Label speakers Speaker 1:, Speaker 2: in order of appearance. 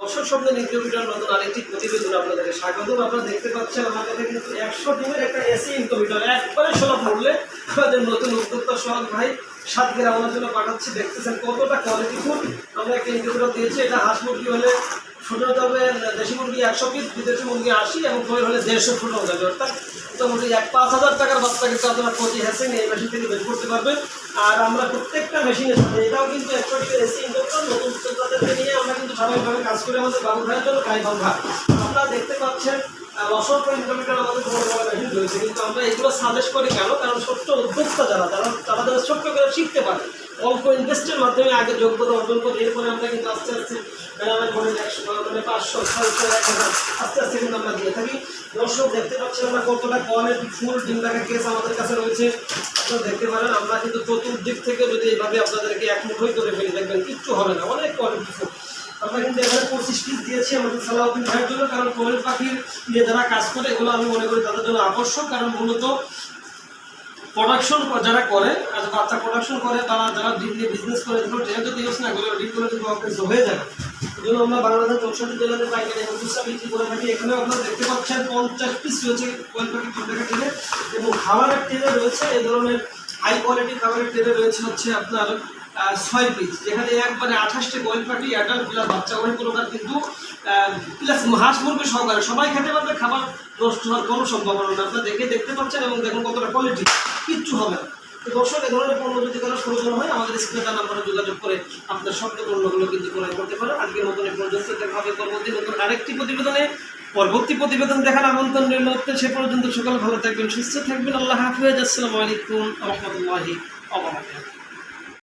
Speaker 1: দর্শক শব্দ ইনকিউবেটর নতুন আরেকটি প্রতিবেদন আপনাদেরকে স্বাগত। আপনারা দেখতে পাচ্ছেন আমার কাছে কিন্তু 100 ডিমের একটা এসি ইনকিউবেটর একবারে সুলভ মূল্যে আমাদের নতুন উদ্যোক্তা সোহাগ ভাই 7 গ্রামের জন্য পাঠাচ্ছি। দেখতেছেন কতটা কোয়ালিটিফুল আমরা একটা ইনকিউবেটর দিয়েছি। এটা হাঁস মুরগি হলে ফুটে যাবে, দেশি মুরগি 100 পিস, বিদেশি মুরগি 80 এবং কোয়েল হলে 150 ফুটও যাবে। অর্থাৎ মোটামুটি 5,000 টাকার বাচ্চা কিন্তু আপনারা প্রতি হ্যাসিং এই মেশিন থেকে বের করতে পারবেন। আর আমরা প্রত্যেকটা মেশিনের সাথে এটাও কিন্তু একটি এসি ইনকিউবেটর নতুন উদ্যোক্তাদেরকে নিয়ে আমরা কিন্তু স্বাভাবিকভাবে কাজ করে আমাদের বাবু ভাইয়ের জন্য গাইবান ভাই আপনারা দেখতে পাচ্ছেন অসংখ্য ইনকিউবেটর আমাদের বড় বড় মেশিন রয়েছে। কিন্তু আমরা এগুলো সাজেস্ট করি কেন? কারণ ছোট্ট উদ্যোক্তা তারা ছোট্ট করে শিখতে পারে, অল্প ইনভেস্টের মাধ্যমে আগে যোগ্যতা অর্জন করে এরপরে আমরা কিন্তু আস্তে আস্তে গ্রামের ঘরে 100 500 600 1000 আস্তে আস্তে কিন্তু আমরা দিয়ে থাকি। দর্শক দেখতে পাচ্ছেন আমরা কতটা কোয়ালিটি ফুল ডিম রাখা কেস আমাদের কাছে রয়েছে। আপনারা দেখতে পারেন আমরা কিন্তু চতুর্দিক থেকে যদি এইভাবে আপনাদেরকে এক মুঠোই করে ফেলি দেখবেন কিচ্ছু হবে না, অনেক কোয়ালিটি ফুল। আমরা কিন্তু এখানে 25 পিস দিয়েছি আমাদের সালাউদ্দিন ভাইয়ের জন্য, কারণ কোয়েল পাখির নিয়ে যারা কাজ করে এগুলো আমি মনে করি তাদের জন্য আবশ্যক। কারণ মূলত প্রোডাকশন যারা করে, বাচ্চা প্রোডাকশন করে, তারা যারা ডিম নিয়ে বিজনেস করে, এগুলো ট্রেন যদি ইউজ না করে ডিমগুলো কিন্তু অকেজ হয়ে যায়। এই জন্য আমরা বাংলাদেশের 64 জেলাতে পাইকারি এবং খুচরা বিক্রি করে থাকি। এখানেও আপনারা দেখতে পাচ্ছেন 50 পিস রয়েছে কোয়েল পাখির ডিম রাখা ট্রেনে এবং খাবারের ট্রেনে রয়েছে এই ধরনের হাই কোয়ালিটি খাবারের ট্রেনে রয়েছে হচ্ছে আপনার 6 পিস, যেখানে একবারে 28টি কোয়েল পাখি অ্যাডাল্ট প্লাস বাচ্চা ওই প্রকার কিন্তু প্লাস হাঁস মুরগি সহকারে সবাই খেতে পারবে। খাবার নষ্ট হওয়ার কোনো সম্ভাবনা না। আপনারা দেখতে পাচ্ছেন এবং দেখুন কতটা কোয়ালিটি, কিচ্ছু হবে না। তো দর্শক এই ধরনের পণ্য যদি কারো প্রয়োজন হয় আমাদের স্ক্রিনে নাম্বারে যোগাযোগ করে আপনার স্বপ্ন পণ্যগুলো কিন্তু ক্রয় করতে পারেন। আজকের মতন এই পর্যন্ত দেখা হবে পরবর্তী নতুন আরেকটি প্রতিবেদনে। পরবর্তী প্রতিবেদন দেখার আমন্ত্রণ রইল। সে পর্যন্ত সকাল ভালো থাকবেন, সুস্থ থাকবেন। আল্লাহ হাফেজ। আসসালামু আলাইকুম ওয়া রাহমাতুল্লাহি ওয়া বারাকাতুহু।